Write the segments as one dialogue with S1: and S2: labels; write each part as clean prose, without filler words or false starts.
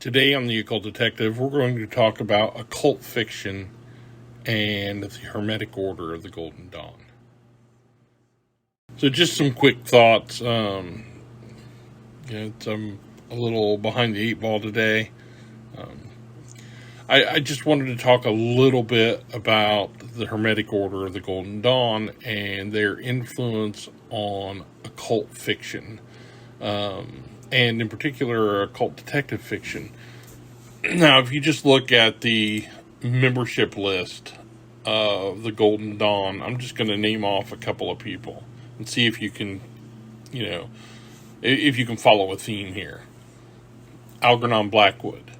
S1: Today on the Occult Detective, we're going to talk about occult fiction and the Hermetic Order of the Golden Dawn. So just some quick thoughts. I'm a little behind the eight ball today. I just wanted to talk a little bit about the Hermetic Order of the Golden Dawn and their influence on occult fiction. And in particular, occult detective fiction. Now, if you just look at the membership list of the Golden Dawn, I'm just going to name off a couple of people and see if you can, if you can follow a theme here. Algernon Blackwood,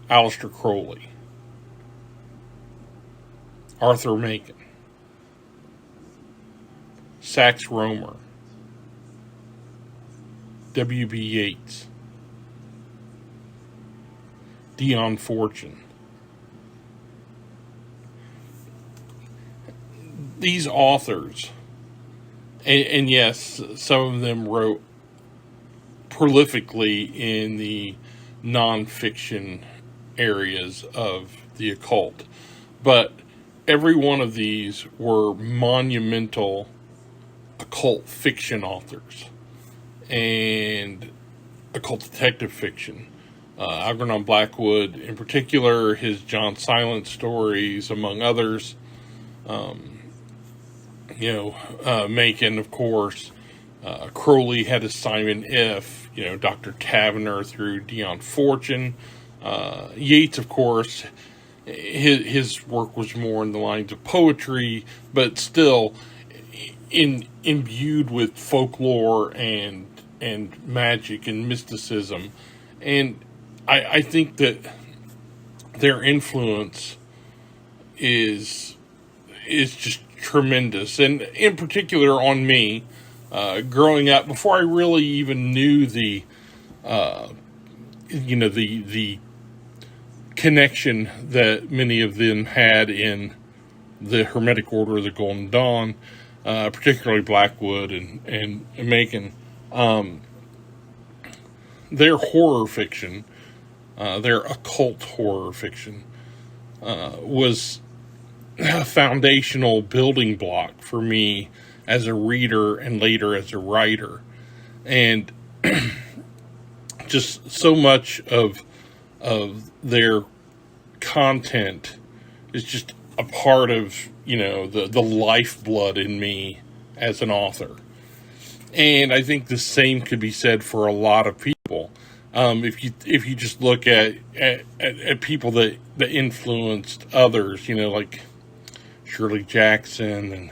S1: Aleister Crowley, Arthur Machen, Sax Rohmer, W.B. Yeats, Dion Fortune. These authors, and yes, some of them wrote prolifically in the nonfiction areas of the occult, but every one of these were monumental occult fiction authors and occult detective fiction. Algernon Blackwood, in particular, his John Silence stories, among others. Machen, of course. Crowley had his Simon If, Dr. Taverner through Dion Fortune. Yeats, of course, his work was more in the lines of poetry, but still imbued with folklore and magic and mysticism. And I think that their influence is just tremendous, and in particular on me, growing up, before I really even knew the connection that many of them had in the Hermetic Order of the Golden Dawn, particularly Blackwood and Machen. Their horror fiction, their occult horror fiction, was a foundational building block for me as a reader and later as a writer. And just so much of their content is just a part of, the lifeblood in me as an author. And I think the same could be said for a lot of people. If you just look at people that influenced others, like Shirley Jackson and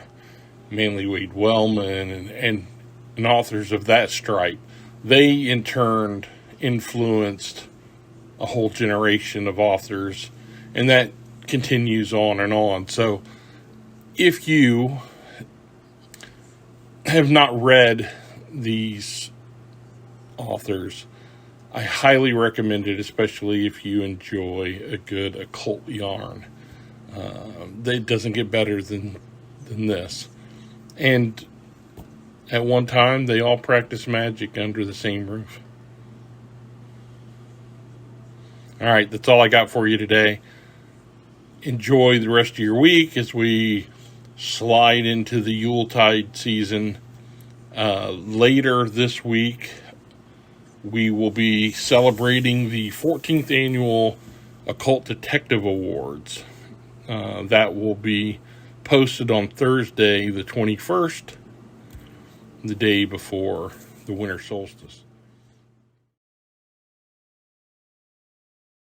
S1: Manly Wade Wellman and authors of that stripe, they in turn influenced a whole generation of authors, and that continues on and on. So if you have not read these authors, I highly recommend it, especially if you enjoy a good occult yarn. It doesn't get better than this. And at one time, they all practiced magic under the same roof. All right, that's all I got for you today. Enjoy the rest of your week as we slide into the Yuletide season. Later this week, we will be celebrating the 14th annual Occult Detective Awards. That will be posted on Thursday, the 21st, the day before the winter solstice.